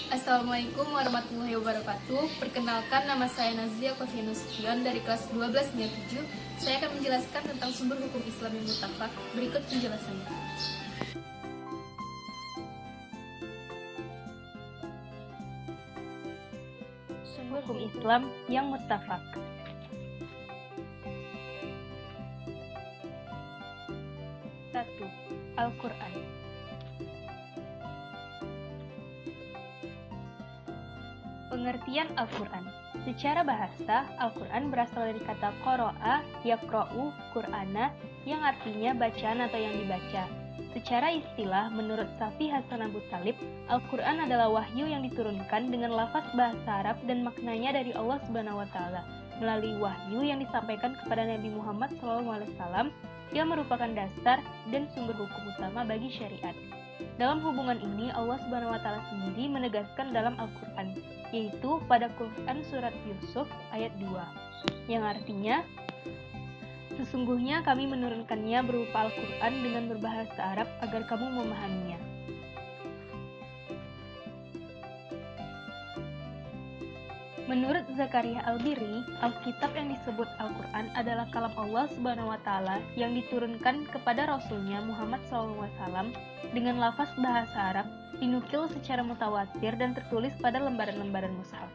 Assalamualaikum warahmatullahi wabarakatuh. Perkenalkan, nama saya Nazlia Kofianus Nasution dari kelas 1297. Saya akan menjelaskan tentang sumber hukum Islam yang muttafaq. Berikut penjelasannya. Sumber hukum Islam yang muttafaq. 1. Al-Quran. Pengertian Al-Quran. Secara bahasa, Al-Quran berasal dari kata qara'a, yaqra'u, qur'ana, yang artinya bacaan atau yang dibaca. Secara istilah, menurut Safi Hasan Abu Thalib, Al-Quran adalah wahyu yang diturunkan dengan lafaz bahasa Arab dan maknanya dari Allah Subhanahu wa Ta'ala melalui wahyu yang disampaikan kepada Nabi Muhammad SAW yang merupakan dasar dan sumber hukum utama bagi syariat. Dalam hubungan ini, Allah Subhanahu wa Ta'ala sendiri menegaskan dalam Al-Quran, yaitu pada Quran Surat Yusuf ayat 2, yang artinya, sesungguhnya kami menurunkannya berupa Al-Quran dengan berbahasa Arab agar kamu memahaminya. Menurut Zakaria Al-Biri, Alkitab yang disebut Al-Quran adalah kalam Allah Subhanahu wa Ta'ala yang diturunkan kepada Rasulnya Muhammad SAW dengan lafaz bahasa Arab, dinukil secara mutawatir dan tertulis pada lembaran-lembaran mushaf.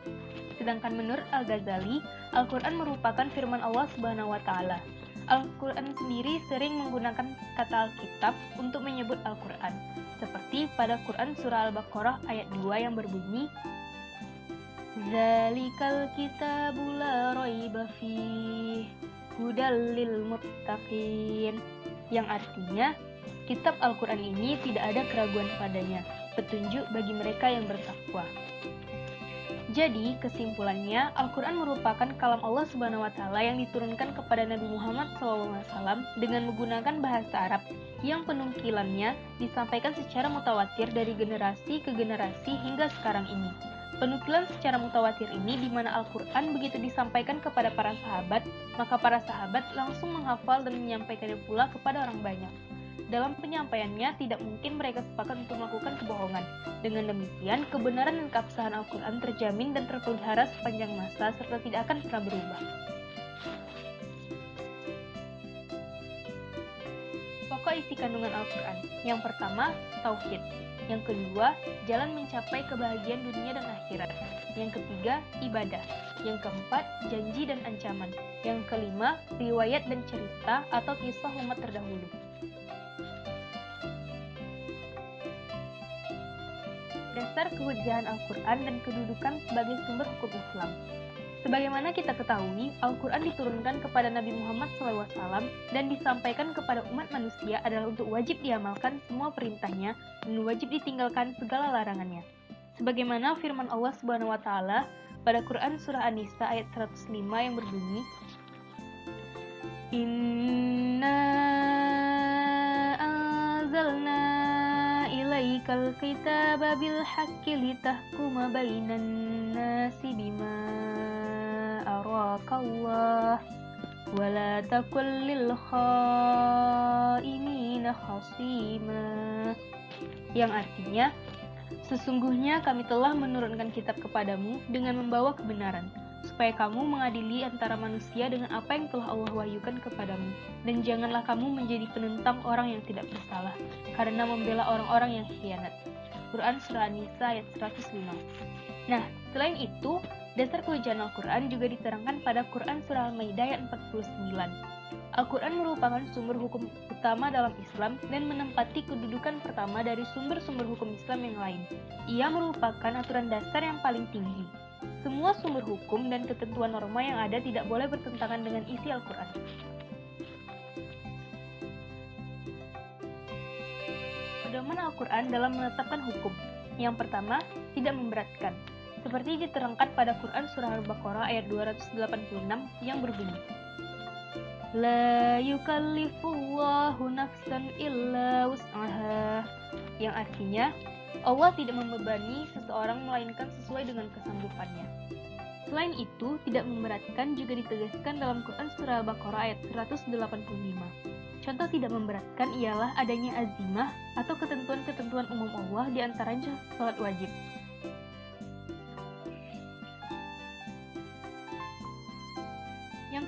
Sedangkan menurut Al-Ghazali, Al-Quran merupakan firman Allah Subhanahu wa Ta'ala. Al-Quran sendiri sering menggunakan kata Alkitab untuk menyebut Al-Quran, seperti pada Quran Surah Al-Baqarah ayat 2 yang berbunyi, Zalikal kitabu la raiba fih hudal lil muttaqin, yang artinya kitab Al-Quran ini tidak ada keraguan padanya, petunjuk bagi mereka yang bertakwa. Jadi, kesimpulannya, Al-Quran merupakan kalam Allah Subhanahu wa Ta'ala yang diturunkan kepada Nabi Muhammad SAW dengan menggunakan bahasa Arab yang penungkilannya disampaikan secara mutawatir dari generasi ke generasi hingga sekarang ini. Penukilan secara mutawatir ini di mana Al-Quran begitu disampaikan kepada para sahabat, maka para sahabat langsung menghafal dan menyampaikannya pula kepada orang banyak. Dalam penyampaiannya, tidak mungkin mereka sepakat untuk melakukan kebohongan. Dengan demikian, kebenaran dan keabsahan Al-Quran terjamin dan terpelihara sepanjang masa serta tidak akan pernah berubah. Pokok isi kandungan Al-Quran. Yang pertama, tauhid. Yang kedua, jalan mencapai kebahagiaan dunia dan akhirat. Yang ketiga, ibadah. Yang keempat, janji dan ancaman. Yang kelima, riwayat dan cerita atau kisah umat terdahulu. Dasar kehujahan Al-Quran dan kedudukan sebagai sumber hukum Islam. Sebagaimana kita ketahui, Al-Quran diturunkan kepada Nabi Muhammad SAW dan disampaikan kepada umat manusia adalah untuk wajib diamalkan semua perintahnya dan wajib ditinggalkan segala larangannya. Sebagaimana firman Allah Subhanahu wa Ta'ala pada Quran Surah An-Nisa ayat 105 yang berbunyi, Inna anzalna ilaikal kitaba bil haqqi litahkuma bainan nasi bima arakallah wala takul lil khainina khasima, yang artinya, sesungguhnya kami telah menurunkan kitab kepadamu dengan membawa kebenaran, supaya kamu mengadili antara manusia dengan apa yang telah Allah wahyukan kepadamu, dan janganlah kamu menjadi penentang orang yang tidak bersalah, karena membela orang-orang yang khianat. Quran Surah An-Nisa ayat 105. Nah, selain itu, dasar kehujahan Al-Quran juga diterangkan pada Quran Surah Al-Maidah ayat 49. Al-Quran merupakan sumber hukum utama dalam Islam dan menempati kedudukan pertama dari sumber-sumber hukum Islam yang lain. Ia merupakan aturan dasar yang paling tinggi. Semua sumber hukum dan ketentuan norma yang ada tidak boleh bertentangan dengan isi Al-Quran. Pedoman Al-Quran dalam menetapkan hukum. Yang pertama, tidak memberatkan. Seperti diterangkan pada Quran Surah Al-Baqarah ayat 286 yang berbunyi, La yukallifullahu nafsan illa wus'aha, yang artinya, Allah tidak membebani seseorang melainkan sesuai dengan kesanggupannya. Selain itu, tidak memberatkan juga ditegaskan dalam Quran Surah Al-Baqarah ayat 185. Contoh tidak memberatkan ialah adanya azimah atau ketentuan-ketentuan umum Allah di antaranya salat wajib.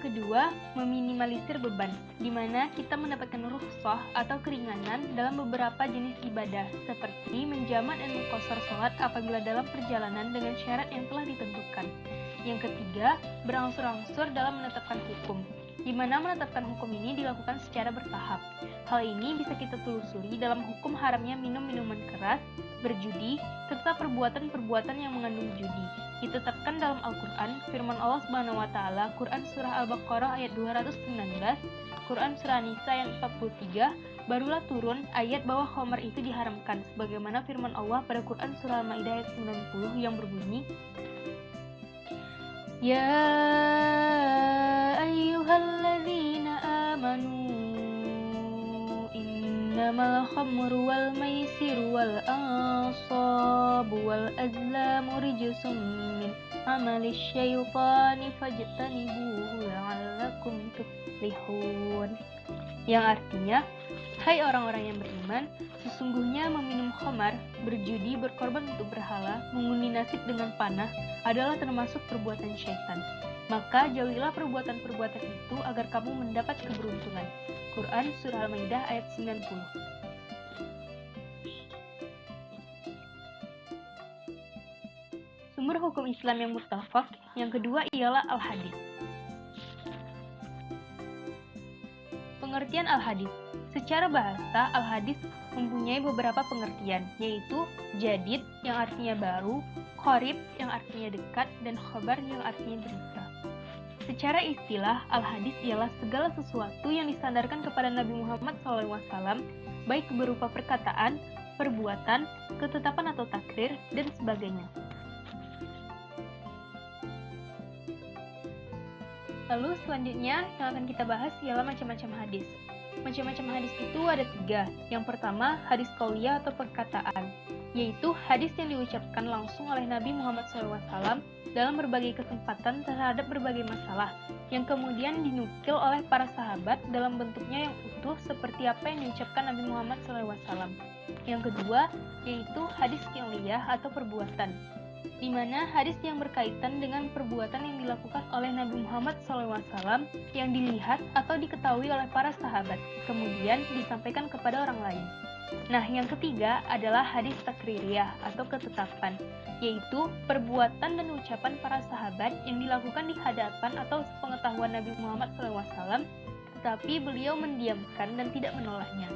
Yang kedua, meminimalisir beban, di mana kita mendapatkan rukhsah atau keringanan dalam beberapa jenis ibadah, seperti menjamak dan mengqashar sholat apabila dalam perjalanan dengan syarat yang telah ditentukan. Yang ketiga, berangsur-angsur dalam menetapkan hukum, di mana menetapkan hukum ini dilakukan secara bertahap. Hal ini bisa kita telusuri dalam hukum haramnya minum minuman keras, berjudi, serta perbuatan-perbuatan yang mengandung judi. Ditetapkan dalam Al-Quran, firman Allah Subhanahu wa Ta'ala, Quran Surah Al-Baqarah ayat 219, Quran Surah Nisa yang 43, barulah turun ayat bahwa khamar itu diharamkan, sebagaimana firman Allah pada Quran Surah Al-Maidah ayat 90 yang berbunyi, Ya ayyuhalladzina amanu innamal khamru wal maisiru wal ansabu wal azlamu rijsum min amalis syaitani fajtanibuhu la'allakum tuflihun. Yang artinya, hai orang-orang yang beriman, sesungguhnya meminum khamar, berjudi, berkorban untuk berhala, mengundi nasib dengan panah adalah termasuk perbuatan syaitan. Maka jauhilah perbuatan-perbuatan itu agar kamu mendapat keberuntungan. Quran Surah Al-Maidah ayat 90. Sumber hukum Islam yang muttafaq yang kedua ialah Al-Hadis. Pengertian Al-Hadis. Secara bahasa, Al-Hadis mempunyai beberapa pengertian, yaitu jadid yang artinya baru, qorib yang artinya dekat, dan khabar yang artinya berita. Secara istilah, Al-Hadis ialah segala sesuatu yang disandarkan kepada Nabi Muhammad SAW, baik berupa perkataan, perbuatan, ketetapan atau takrir, dan sebagainya. Lalu selanjutnya yang akan kita bahas ialah macam-macam hadis. Macam-macam hadis itu ada 3. Yang pertama, hadis qauliyah atau perkataan, yaitu hadis yang diucapkan langsung oleh Nabi Muhammad SAW dalam berbagai kesempatan terhadap berbagai masalah, yang kemudian dinukil oleh para sahabat dalam bentuknya yang utuh seperti apa yang diucapkan Nabi Muhammad SAW. Yang kedua, yaitu hadis qauliyah atau perbuatan, di mana hadis yang berkaitan dengan perbuatan yang dilakukan oleh Nabi Muhammad SAW yang dilihat atau diketahui oleh para sahabat, kemudian disampaikan kepada orang lain. Nah, yang ketiga adalah hadis takririyah atau ketetapan, yaitu perbuatan dan ucapan para sahabat yang dilakukan di hadapan atau sepengetahuan Nabi Muhammad SAW, tetapi beliau mendiamkan dan tidak menolaknya.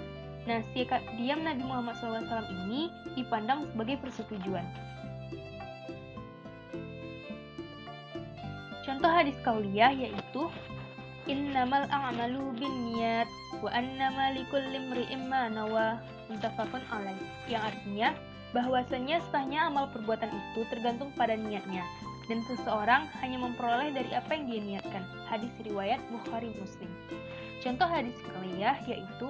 Nah, sikap diam Nabi Muhammad SAW ini dipandang sebagai persetujuan. Contoh hadis qauliyah yaitu innamal a'malu binniyat wa annama likulli imri'in ma nawa, muttafaqun alaih, yang artinya bahwasanya sahnya amal perbuatan itu tergantung pada niatnya dan seseorang hanya memperoleh dari apa yang dia niatkan. Hadis riwayat Bukhari Muslim. Contoh hadis qauliyah yaitu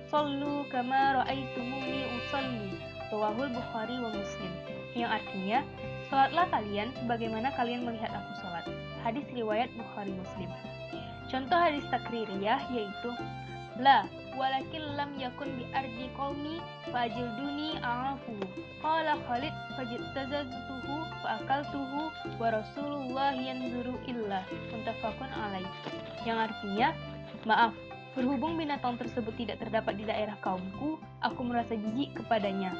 shallu kama ra'aitumuni usalli, rawahul Bukhari wa Muslim, yang artinya salatlah kalian sebagaimana kalian melihat aku salat. Hadis riwayat Bukhari Muslim. Contoh hadis takririyah yaitu la walakin lam yakun bi ardi qaumi fajilduni a'afu qala Khalid fajtazatuhu fa akaltuhu wa Rasulullah yanzuru illa, muttafaqun alaih, yang artinya maaf, berhubung binatang tersebut tidak terdapat di daerah kaumku, aku merasa jijik kepadanya.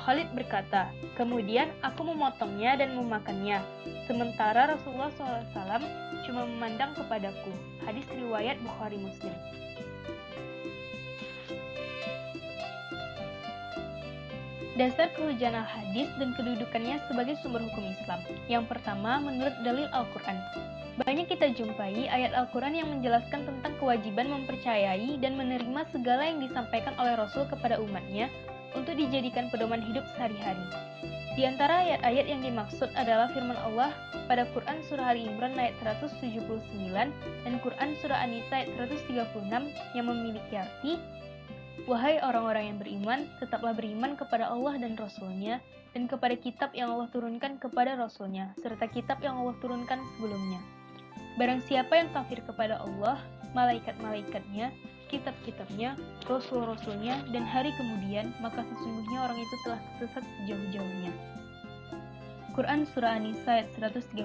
Khalid berkata, kemudian aku memotongnya dan memakannya, sementara Rasulullah SAW cuma memandang kepadaku. Hadis riwayat Bukhari Muslim. Dasar kehujanan hadis dan kedudukannya sebagai sumber hukum Islam. Yang pertama, menurut dalil Al-Quran. Banyak kita jumpai ayat Al-Quran yang menjelaskan tentang kewajiban mempercayai dan menerima segala yang disampaikan oleh Rasul kepada umatnya untuk dijadikan pedoman hidup sehari-hari. Di antara ayat-ayat yang dimaksud adalah firman Allah pada Quran Surah Ali Imran ayat 179 dan Quran Surah An-Nisa ayat 136 yang memiliki arti, wahai orang-orang yang beriman, tetaplah beriman kepada Allah dan Rasul-Nya dan kepada kitab yang Allah turunkan kepada Rasul-Nya serta kitab yang Allah turunkan sebelumnya. Barang siapa yang kafir kepada Allah, malaikat-malaikatnya, kitab-kitabnya, rasul-rasulnya, dan hari kemudian, maka sesungguhnya orang itu telah sesat sejauh-jauhnya. Quran Surah An-Nisa ayat 136.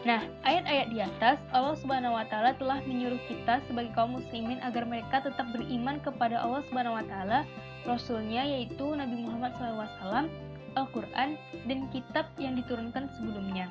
Nah, ayat-ayat di atas, Allah Subhanahu wa Ta'ala telah menyuruh kita sebagai kaum muslimin agar mereka tetap beriman kepada Allah Subhanahu wa Ta'ala, Rasul-Nya yaitu Nabi Muhammad SAW, Al-Quran, dan kitab yang diturunkan sebelumnya.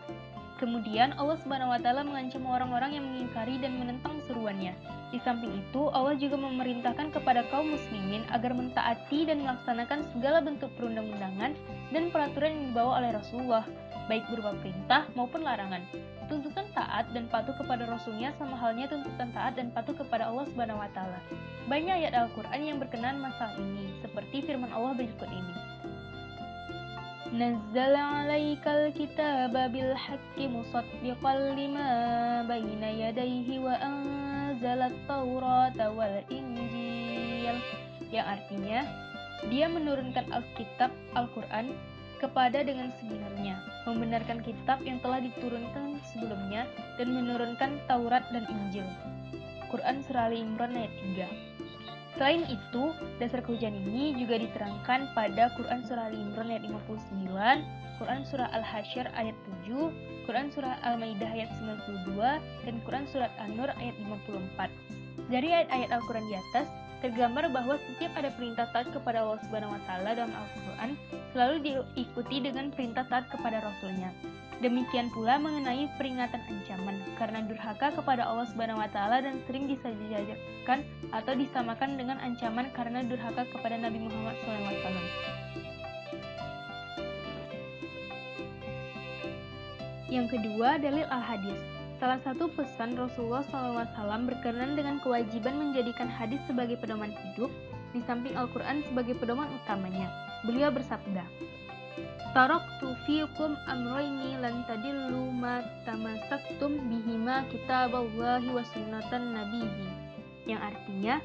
Kemudian Allah Subhanahu wa Ta'ala mengancam orang-orang yang mengingkari dan menentang seruannya. Di samping itu, Allah juga memerintahkan kepada kaum muslimin agar mentaati dan melaksanakan segala bentuk perundang-undangan dan peraturan yang dibawa oleh Rasulullah, baik berupa perintah maupun larangan. Tuntutan taat dan patuh kepada Rasulnya sama halnya tuntutan taat dan patuh kepada Allah Subhanahu wa Ta'ala. Banyak ayat Al-Quran yang berkenaan masalah ini, seperti firman Allah berikut ini. Nazzala 'alaikal kitaba bil haqqi musaddiqan lima baina yadayhi wa anzalat taurata wal injil. Yang artinya, Dia menurunkan Alkitab Al-Quran kepada dengan sebenarnya, membenarkan kitab yang telah diturunkan sebelumnya, dan menurunkan Taurat dan Injil. Quran Surah Ali Imran ayat 3. Selain itu, dasar kehujanan ini juga diterangkan pada Quran Surah Ali Imran ayat 59, Quran Surah Al-Hasyr ayat 7, Quran Surah Al-Maidah ayat 92, dan Quran Surat An-Nur ayat 54. Dari ayat-ayat Al-Quran di atas, tergambar bahwa setiap ada perintah taat kepada Allah Subhanahu wa Ta'ala dalam Al-Quran selalu diikuti dengan perintah taat kepada Rasul-Nya. Demikian pula mengenai peringatan ancaman karena durhaka kepada Allah Subhanahu wa Ta'ala dan sering disejajarkan atau disamakan dengan ancaman karena durhaka kepada Nabi Muhammad SAW. Yang kedua, dalil al-hadis. Salah satu pesan Rasulullah SAW berkenaan dengan kewajiban menjadikan hadis sebagai pedoman hidup, di samping Al-Quran sebagai pedoman utamanya. Beliau bersabda, "Taraktu fiikum amrayni lan tadillu ma tamassaktum bihima kitaballahi wa sunnatan nabiyyi." Yang artinya,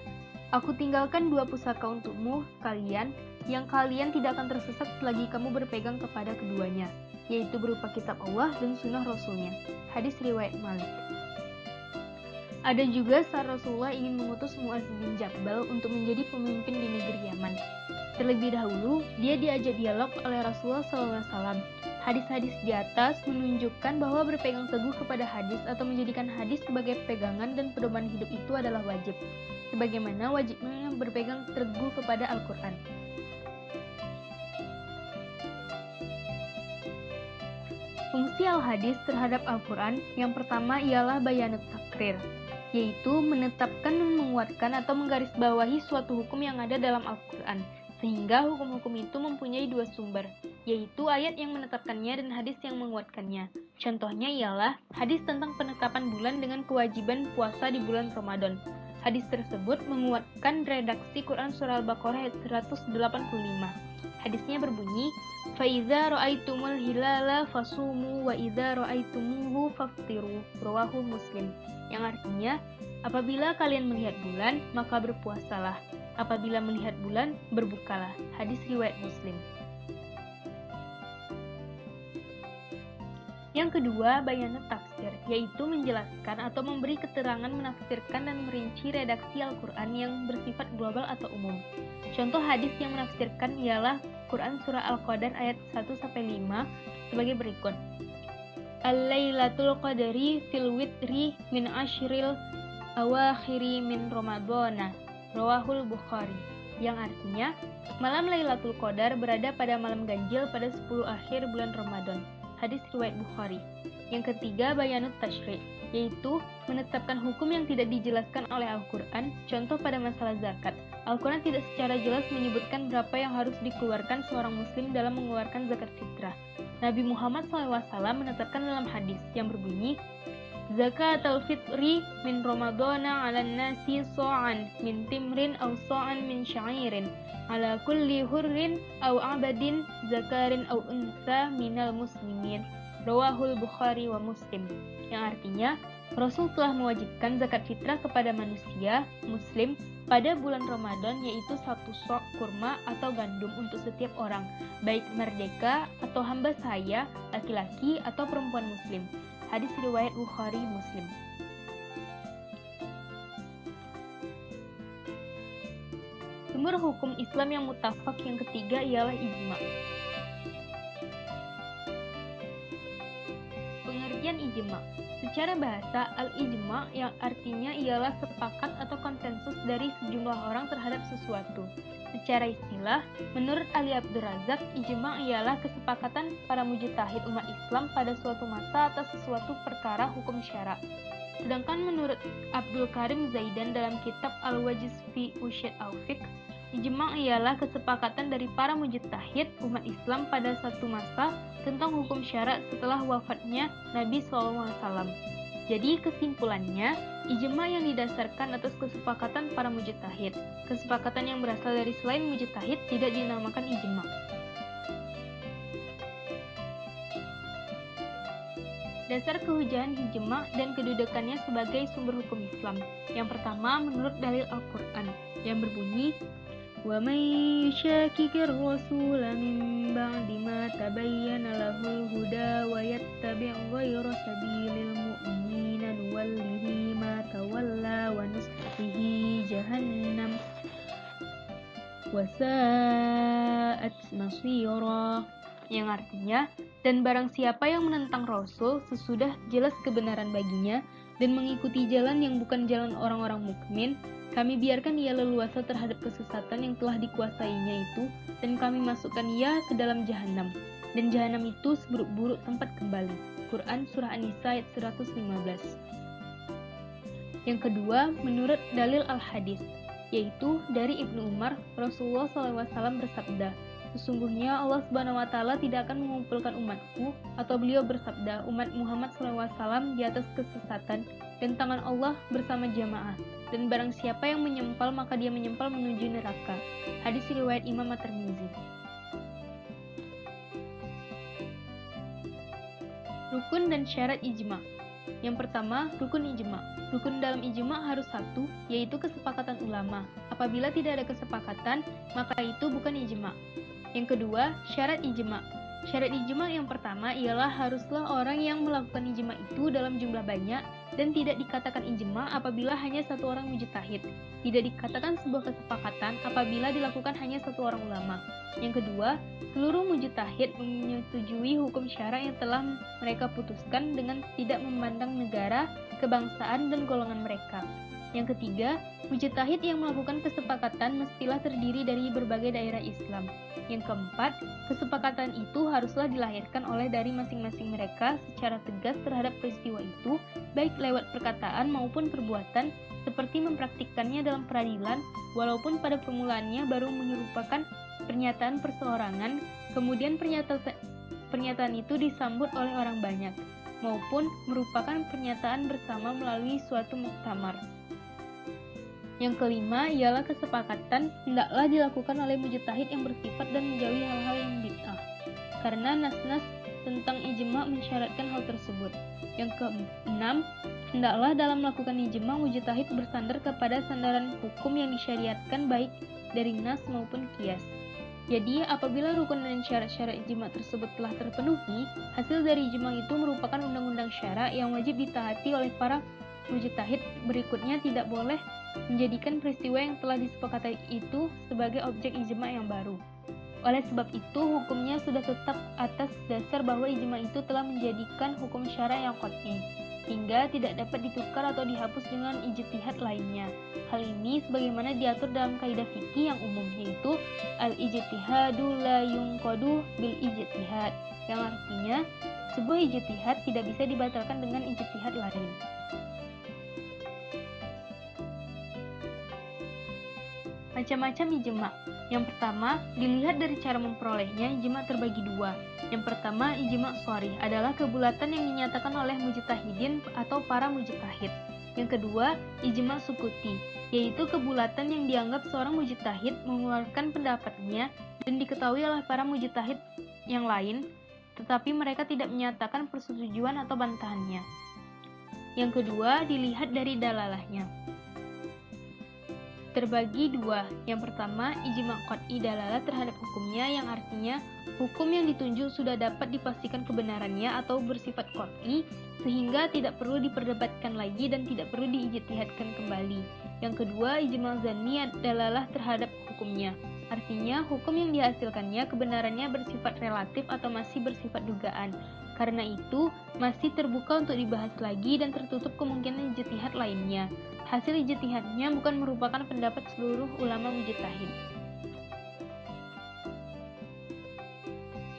aku tinggalkan dua pusaka untukmu, kalian, yang kalian tidak akan tersesat selagi kamu berpegang kepada keduanya, yaitu berupa kitab Allah dan sunnah Rasulnya. Hadis riwayat Malik. Ada juga saat Rasulullah ingin mengutus Mu'adz bin Jabal untuk menjadi pemimpin di negeri Yaman. Terlebih dahulu, dia diajak dialog oleh Rasulullah SAW. Hadis-hadis di atas menunjukkan bahwa berpegang teguh kepada hadis atau menjadikan hadis sebagai pegangan dan pedoman hidup itu adalah wajib, sebagaimana wajibnya berpegang teguh kepada Al-Quran. Fungsi al-hadis terhadap Al-Quran yang pertama ialah bayanut takrir, yaitu menetapkan dan menguatkan atau menggarisbawahi suatu hukum yang ada dalam Al-Quran, sehingga hukum-hukum itu mempunyai dua sumber, yaitu ayat yang menetapkannya dan hadis yang menguatkannya. Contohnya ialah hadis tentang penetapan bulan dengan kewajiban puasa di bulan Ramadan. Hadis tersebut menguatkan redaksi Quran Surah Al-Baqarah ayat 185. Hadisnya berbunyi, "Faiza ra'aitumul hilala fasumu wa idza ra'aitumuhu faftiru." Rawahu Muslim. Yang artinya, apabila kalian melihat bulan, maka berpuasalah. Apabila melihat bulan, berbukalah. Hadis riwayat Muslim. Yang kedua, bayanat tafsir, yaitu menjelaskan atau memberi keterangan menafsirkan dan merinci redaksi Al-Quran yang bersifat global atau umum. Contoh hadis yang menafsirkan ialah Quran Surah Al-Qadar ayat 1-5 sebagai berikut. Al-Lailatul Qadari fil witri min ashril awakhiri min Ramadana. Rawahul Bukhari. Yang artinya, malam Lailatul Qadar berada pada malam ganjil pada 10 akhir bulan Ramadan. Hadis riwayat Bukhari. Yang ketiga, bayanut tasyri', yaitu menetapkan hukum yang tidak dijelaskan oleh Al-Quran. Contoh pada masalah zakat, Al-Quran tidak secara jelas menyebutkan berapa yang harus dikeluarkan seorang muslim dalam mengeluarkan zakat fitrah. Nabi Muhammad SAW menetapkan dalam hadis yang berbunyi, "Zakat al-fitri min Ramadana ala nasi so'an min timrin aw so'an min sya'irin ala kulli hurrin aw abadin zakarin aw unsa minal muslimin." Rawahul Bukhari wa Muslim. Yang artinya, Rasul telah mewajibkan zakat fitrah kepada manusia muslim pada bulan Ramadan, yaitu 1 sok kurma atau gandum untuk setiap orang, baik merdeka atau hamba sahaya, laki-laki atau perempuan muslim. Hadis riwayat Bukhari Muslim. Sumber hukum Islam yang muttafaq yang ketiga ialah ijma. Pengertian ijma. Secara bahasa, al-ijma yang artinya ialah sepakat atau konsensus dari sejumlah orang terhadap sesuatu. Secara istilah, menurut Ali Abdul Razak, ijma ialah kesepakatan para mujtahid umat Islam pada suatu masa atas sesuatu perkara hukum syara. Sedangkan menurut Abdul Karim Zaidan dalam kitab Al-Wajiz fi Usyad al-Fiqh, ijma' ialah kesepakatan dari para mujtahid umat Islam pada satu masa tentang hukum syara setelah wafatnya Nabi SAW. Jadi kesimpulannya, ijma' yang didasarkan atas kesepakatan para mujtahid. Kesepakatan yang berasal dari selain mujtahid tidak dinamakan ijma'. Dasar kehujahan ijma' dan kedudukannya sebagai sumber hukum Islam. Yang pertama, menurut dalil Al-Quran yang berbunyi, وَمَنْ يُشَاكِكِ الرَّسُولَ مِنْ بَعْدِ مَا تَبَيَّنَ لَهُ الْهُدَى وَيَتَّبِعْ غَيْرَ سَبِيلِ الْمُؤْمِنِينَ نُوَلِّهِ مَا تَوَلَّى وَنُصْلِهِ جَهَنَّمَ وَسَاءَتْ مَصِيرًا. Yang artinya, dan barang siapa yang menentang Rasul sesudah jelas kebenaran baginya dan mengikuti jalan yang bukan jalan orang-orang mukmin, kami biarkan ia leluasa terhadap kesesatan yang telah dikuasainya itu, dan kami masukkan ia ke dalam jahanam. Dan jahanam itu seburuk-buruk tempat kembali. Quran Surah An-Nisa ayat 115. Yang kedua, menurut dalil Al-Hadis, yaitu dari Ibnu Umar, Rasulullah SAW bersabda, sesungguhnya Allah Subhanahu wa Ta'ala tidak akan mengumpulkan umatku, atau beliau bersabda, umat Muhammad SAW di atas kesesatan, dan tangan Allah bersama jamaah. Dan barang siapa yang menyempal, maka dia menyempal menuju neraka. Hadis riwayat Imam At-Tirmizi. Rukun dan syarat ijma'. Yang pertama, rukun ijma'. Rukun dalam ijma' harus satu, yaitu kesepakatan ulama. Apabila tidak ada kesepakatan, maka itu bukan ijma'. Yang kedua, syarat ijma'. Syarat ijma' yang pertama ialah haruslah orang yang melakukan ijma' itu dalam jumlah banyak dan tidak dikatakan ijma' apabila hanya satu orang mujtahid. Tidak dikatakan sebuah kesepakatan apabila dilakukan hanya satu orang ulama. Yang kedua, seluruh mujtahid menyetujui hukum syara yang telah mereka putuskan dengan tidak memandang negara, kebangsaan, dan golongan mereka. Yang ketiga, mujtahid yang melakukan kesepakatan mestilah terdiri dari berbagai daerah Islam. Yang keempat, kesepakatan itu haruslah dilahirkan oleh dari masing-masing mereka secara tegas terhadap peristiwa itu, baik lewat perkataan maupun perbuatan, seperti mempraktikkannya dalam peradilan, walaupun pada permulaannya baru menyerupakan pernyataan perseorangan, kemudian pernyataan itu disambut oleh orang banyak, maupun merupakan pernyataan bersama melalui suatu muktamar. Yang kelima ialah kesepakatan hendaklah dilakukan oleh mujtahid yang bersifat dan menjauhi hal-hal yang bid'ah, karena nas-nas tentang ijma' mensyaratkan hal tersebut. Yang keenam, hendaklah dalam melakukan ijma' mujtahid bersandar kepada sandaran hukum yang disyariatkan baik dari nas maupun qiyas. Jadi, apabila rukun dan syarat-syarat ijma' tersebut telah terpenuhi, hasil dari ijma' itu merupakan undang-undang syara yang wajib ditaati oleh para mujtahid. Berikutnya tidak boleh menjadikan peristiwa yang telah disepakati itu sebagai objek ijma' yang baru. Oleh sebab itu, hukumnya sudah tetap atas dasar bahwa ijma' itu telah menjadikan hukum syara yang qat'i, hingga tidak dapat ditukar atau dihapus dengan ijtihad lainnya. Hal ini sebagaimana diatur dalam kaidah fikih yang umum, yaitu al-ijtihadu la yunqadu bil ijtihad, yang artinya sebuah ijtihad tidak bisa dibatalkan dengan ijtihad lain. Macam-macam ijma'. Yang pertama, dilihat dari cara memperolehnya, ijma' terbagi dua. Yang pertama, ijma' sharih adalah kebulatan yang dinyatakan oleh mujtahidin atau para mujtahid. Yang kedua, ijma' sukuti, yaitu kebulatan yang dianggap seorang mujtahid mengeluarkan pendapatnya dan diketahui oleh para mujtahid yang lain, tetapi mereka tidak menyatakan persetujuan atau bantahannya. Yang kedua, dilihat dari dalalahnya. Terbagi dua. Yang pertama, ijma' qat'i dalalah terhadap hukumnya, yang artinya hukum yang ditunjuk sudah dapat dipastikan kebenarannya atau bersifat qat'i sehingga tidak perlu diperdebatkan lagi dan tidak perlu diijtihadkan kembali. Yang kedua, ijma' zanni dalalah terhadap hukumnya. Artinya, hukum yang dihasilkannya kebenarannya bersifat relatif atau masih bersifat dugaan. Karena itu, masih terbuka untuk dibahas lagi dan tertutup kemungkinan ijtihad lainnya. Hasil ijtihadnya bukan merupakan pendapat seluruh ulama mujtahid.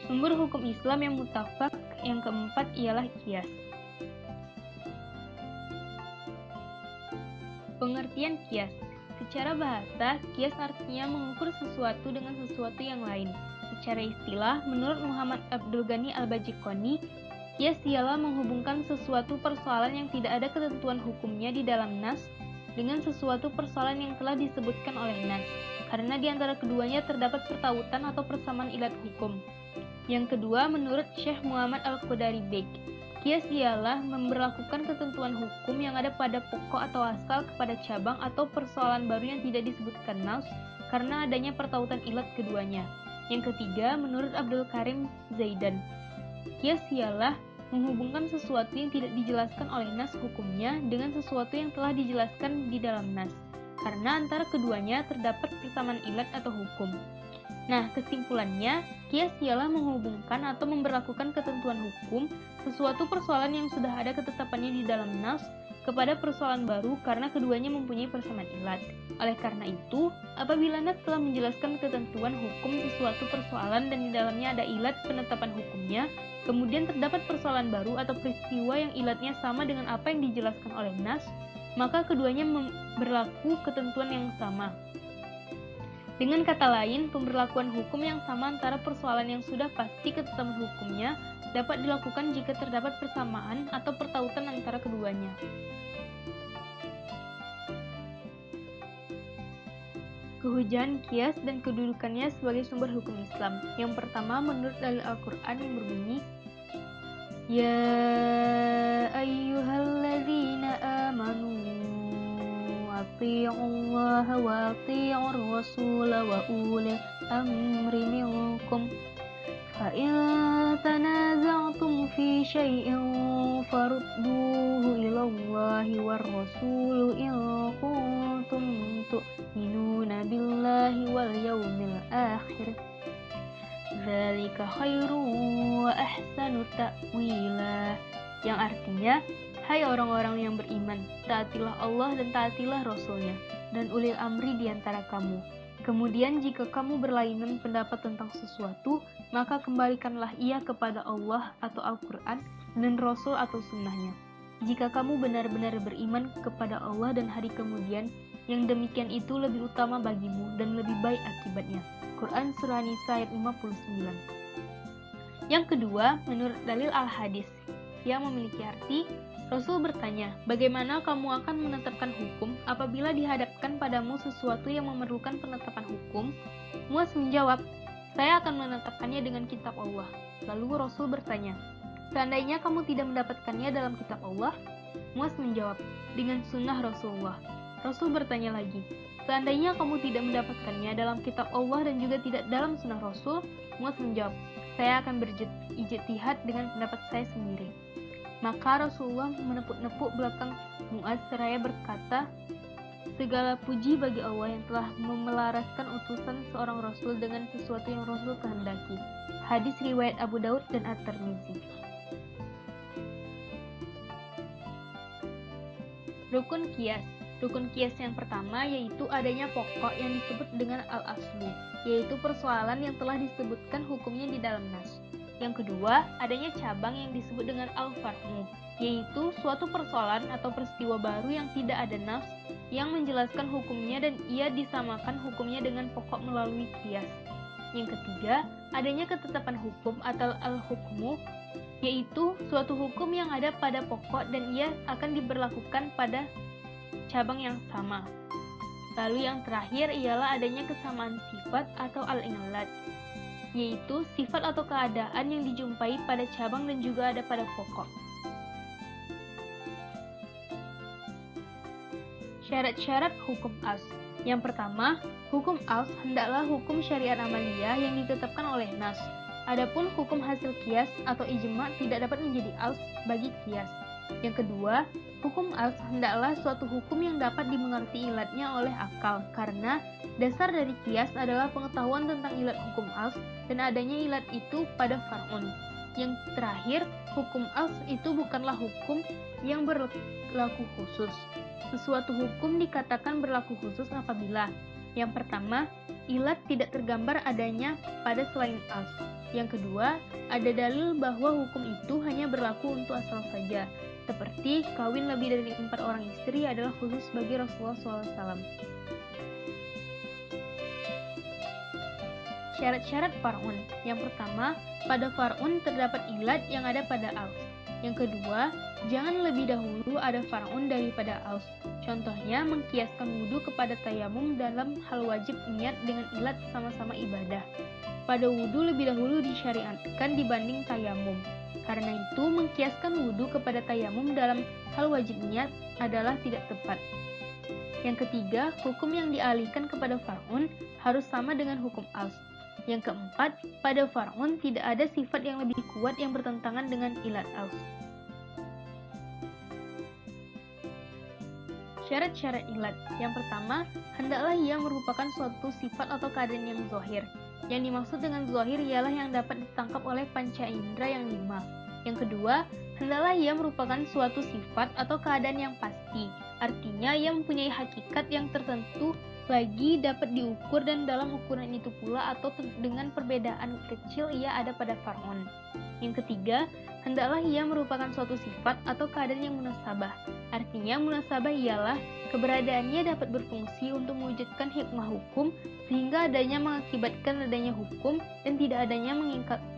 Sumber hukum Islam yang muttafaq yang keempat ialah qiyas. Pengertian qiyas. Secara bahasa, qiyas artinya mengukur sesuatu dengan sesuatu yang lain. Secara istilah, menurut Muhammad Abdul Ghani Al-Bajikoni, qiyas ialah menghubungkan sesuatu persoalan yang tidak ada ketentuan hukumnya di dalam nas dengan sesuatu persoalan yang telah disebutkan oleh nas, karena di antara keduanya terdapat pertautan atau persamaan ilat hukum. Yang kedua, menurut Syekh Muhammad Al-Qudari Beg, qiyas ialah memberlakukan ketentuan hukum yang ada pada pokok atau asal kepada cabang atau persoalan baru yang tidak disebutkan nas karena adanya pertautan ilat keduanya. Yang ketiga, menurut Abdul Karim Zaidan, qiyas ialah menghubungkan sesuatu yang tidak dijelaskan oleh nas hukumnya dengan sesuatu yang telah dijelaskan di dalam nas, karena antara keduanya terdapat persamaan ilat atau hukum. Nah, kesimpulannya, qiyas ialah menghubungkan atau memberlakukan ketentuan hukum sesuatu persoalan yang sudah ada ketetapannya di dalam nas kepada persoalan baru karena keduanya mempunyai persamaan ilat. Oleh karena itu, apabila nas telah menjelaskan ketentuan hukum sesuatu persoalan dan di dalamnya ada ilat penetapan hukumnya, kemudian terdapat persoalan baru atau peristiwa yang ilatnya sama dengan apa yang dijelaskan oleh nas, maka keduanya berlaku ketentuan yang sama. Dengan kata lain, pemberlakuan hukum yang sama antara persoalan yang sudah pasti ketetapan hukumnya dapat dilakukan jika terdapat persamaan atau pertautan antara keduanya. Kehujaan qiyas dan kedudukannya sebagai sumber hukum Islam. Yang pertama, menurut dalil Al-Quran yang berbunyi, Ya ayyuhalladzina amanu ati'ullaha wa ati'ur rasula wa ulil amri minkum fa in tanaza'tum fi syai'in farudduhu ilallahi war rasul in kuntum tu'minuna billahi wal yawmil akhir dzalika khairu wa ahsanu ta'wila, yang artinya, hai orang-orang yang beriman, taatilah Allah dan taatilah Rasul-Nya, dan ulil amri di antara kamu. Kemudian jika kamu berlainan pendapat tentang sesuatu, maka kembalikanlah ia kepada Allah atau Al-Quran dan Rasul atau Sunnah-Nya. Jika kamu benar-benar beriman kepada Allah dan hari kemudian, yang demikian itu lebih utama bagimu dan lebih baik akibatnya. Quran Surah Nisa ayat 59. Yang kedua, menurut dalil Al-Hadis, yang memiliki arti, Rasul bertanya, bagaimana kamu akan menetapkan hukum apabila dihadapkan padamu sesuatu yang memerlukan penetapan hukum? Muaz menjawab, saya akan menetapkannya dengan kitab Allah. Lalu Rasul bertanya, seandainya kamu tidak mendapatkannya dalam kitab Allah? Muaz menjawab, dengan sunnah Rasulullah. Rasul bertanya lagi, seandainya kamu tidak mendapatkannya dalam kitab Allah dan juga tidak dalam sunnah Rasul? Muaz menjawab, saya akan berijtihad dengan pendapat saya sendiri. Maka Rasulullah menepuk-nepuk belakang Muaz seraya berkata, segala puji bagi Allah yang telah memelaraskan utusan seorang Rasul dengan sesuatu yang Rasul kehendaki. Hadis riwayat Abu Daud dan At-Tirmizi. Rukun qiyas. Rukun qiyas yang pertama yaitu adanya pokok yang disebut dengan al-aslu, yaitu persoalan yang telah disebutkan hukumnya di dalam nas. Yang kedua, adanya cabang yang disebut dengan al-far'u, yaitu suatu persoalan atau peristiwa baru yang tidak ada nas yang menjelaskan hukumnya dan ia disamakan hukumnya dengan pokok melalui qiyas. Yang ketiga, adanya ketetapan hukum atau al-hukmu, yaitu suatu hukum yang ada pada pokok dan ia akan diberlakukan pada cabang yang sama. Lalu yang terakhir ialah adanya kesamaan sifat atau al-inlat, yaitu sifat atau keadaan yang dijumpai pada cabang dan juga ada pada pokok. Syarat-syarat hukum as. Yang pertama, hukum as hendaklah hukum syariat amaliyah yang ditetapkan oleh nas. Adapun hukum hasil qiyas atau ijma' tidak dapat menjadi as bagi qiyas. Yang kedua, hukum as hendaklah suatu hukum yang dapat dimengerti ilatnya oleh akal, karena dasar dari qiyas adalah pengetahuan tentang ilat hukum as dan adanya ilat itu pada far'un. Yang terakhir, hukum als itu bukanlah hukum yang berlaku khusus. Sesuatu hukum dikatakan berlaku khusus apabila yang pertama, ilat tidak tergambar adanya pada selain als. Yang kedua, ada dalil bahwa hukum itu hanya berlaku untuk asal saja, seperti kawin lebih dari 4 orang istri adalah khusus bagi Rasulullah SAW. Syarat-syarat far'un. Yang pertama, pada far'un terdapat ilat yang ada pada als. Yang kedua, jangan lebih dahulu ada far'un daripada als. Contohnya, mengkiaskan wudhu kepada tayamum dalam hal wajib niat dengan ilat sama-sama ibadah. Pada wudhu lebih dahulu disyariatkan dibanding tayamum. Karena itu, mengkiaskan wudhu kepada tayamum dalam hal wajib niat adalah tidak tepat. Yang ketiga, hukum yang dialihkan kepada far'un harus sama dengan hukum als. Yang keempat, pada far'un tidak ada sifat yang lebih kuat yang bertentangan dengan ilat als. Syarat-syarat ilat. Yang pertama, hendaklah ia merupakan suatu sifat atau keadaan yang zahir. Yang dimaksud dengan zahir ialah yang dapat ditangkap oleh panca indera yang 5. Yang kedua, hendaklah ia merupakan suatu sifat atau keadaan yang pasti. Artinya, ia mempunyai hakikat yang tertentu lagi dapat diukur dan dalam ukuran itu pula atau dengan perbedaan kecil ia ada pada far'un. Yang ketiga, hendaklah ia merupakan suatu sifat atau keadaan yang munasabah. Artinya, munasabah ialah keberadaannya dapat berfungsi untuk mewujudkan hikmah hukum sehingga adanya mengakibatkan adanya hukum dan tidak adanya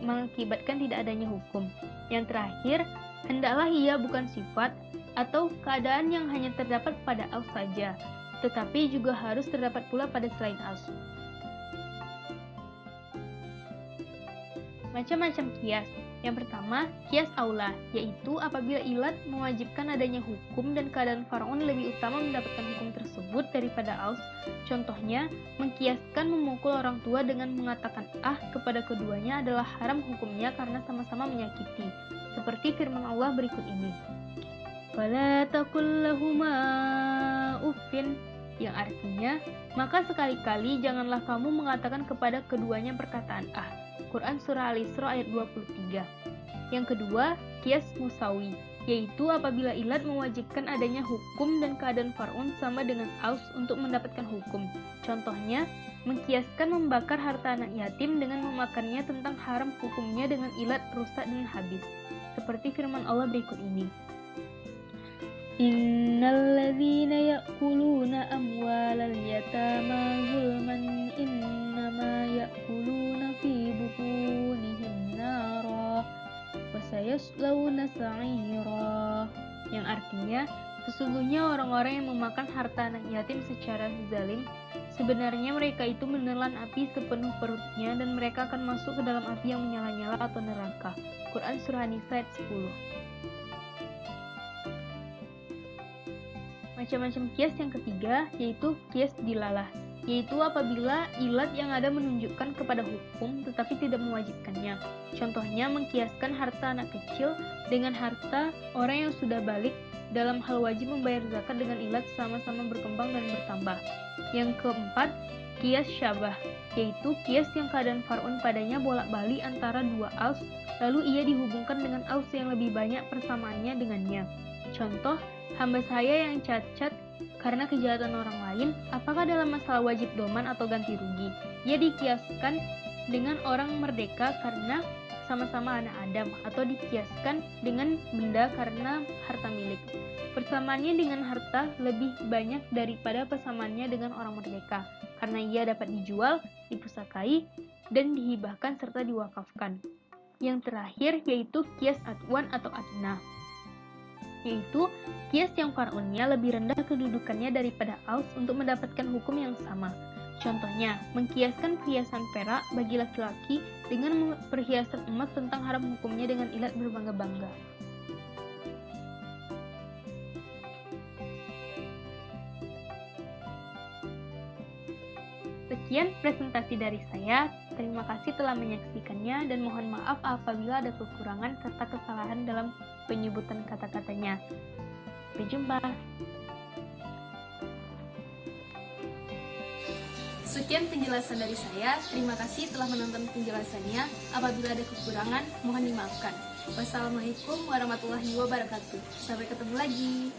mengakibatkan tidak adanya hukum. Yang terakhir, hendaklah ia bukan sifat atau keadaan yang hanya terdapat pada als saja, tetapi juga harus terdapat pula pada selain als. Macam-macam kias. Yang pertama, kias aula, yaitu apabila ilat mewajibkan adanya hukum dan keadaan far'un lebih utama mendapatkan hukum tersebut daripada als. Contohnya, mengkiaskan memukul orang tua dengan mengatakan kepada keduanya adalah haram hukumnya karena sama-sama menyakiti. Seperti firman Allah berikut ini. Fala taqul lahuma uffin, yang artinya, maka sekali-kali janganlah kamu mengatakan kepada keduanya perkataan Quran Surah Al-Isra ayat 23. Yang kedua, kias musawi, yaitu apabila ilat mewajibkan adanya hukum dan keadaan far'un sama dengan als untuk mendapatkan hukum. Contohnya, mengkiaskan membakar harta anak yatim dengan memakannya tentang haram hukumnya dengan ilat rusak dan habis. Seperti firman Allah berikut ini. Innalladzina ya'kuluna amwalal yatama zulman innama ya'kuluna fi butunihim nara wa sayaslawna sa'ira. Yang artinya, sesungguhnya orang-orang yang memakan harta anak yatim secara zalim, sebenarnya mereka itu menelan api sepenuh perutnya dan mereka akan masuk ke dalam api yang menyala-nyala atau neraka. Quran Surah An-Nisa ayat 10. Macam-macam kias yang ketiga, yaitu kias dilalah, yaitu apabila ilat yang ada menunjukkan kepada hukum tetapi tidak mewajibkannya. Contohnya, mengkiaskan harta anak kecil dengan harta orang yang sudah balik dalam hal wajib membayar zakat dengan ilat sama-sama berkembang dan bertambah. Yang keempat, kias syabah, yaitu kias yang keadaan far'un padanya bolak-balik antara dua als, lalu ia dihubungkan dengan als yang lebih banyak persamaannya dengannya. Contoh, hamba saya yang cacat karena kejahatan orang lain, apakah dalam masalah wajib doman atau ganti rugi? Ia dikiaskan dengan orang merdeka karena sama-sama anak Adam, atau dikiaskan dengan benda karena harta milik. Persamaannya dengan harta lebih banyak daripada persamaannya dengan orang merdeka, karena ia dapat dijual, dipusakai, dan dihibahkan serta diwakafkan. Yang terakhir yaitu kias atwan atau adna, yaitu kias yang far'unnya lebih rendah kedudukannya daripada als untuk mendapatkan hukum yang sama. Contohnya, mengkiaskan perhiasan perak bagi laki-laki dengan perhiasan emas tentang haram hukumnya dengan ilat berbangga-bangga. Sekian presentasi dari saya. Terima kasih telah menyaksikannya dan mohon maaf apabila ada kekurangan serta kesalahan dalam penyebutan kata-katanya. Sampai jumpa. Sekian penjelasan dari saya. Terima kasih telah menonton penjelasannya. Apabila ada kekurangan, mohon dimaafkan. Wassalamualaikum warahmatullahi wabarakatuh. Sampai ketemu lagi.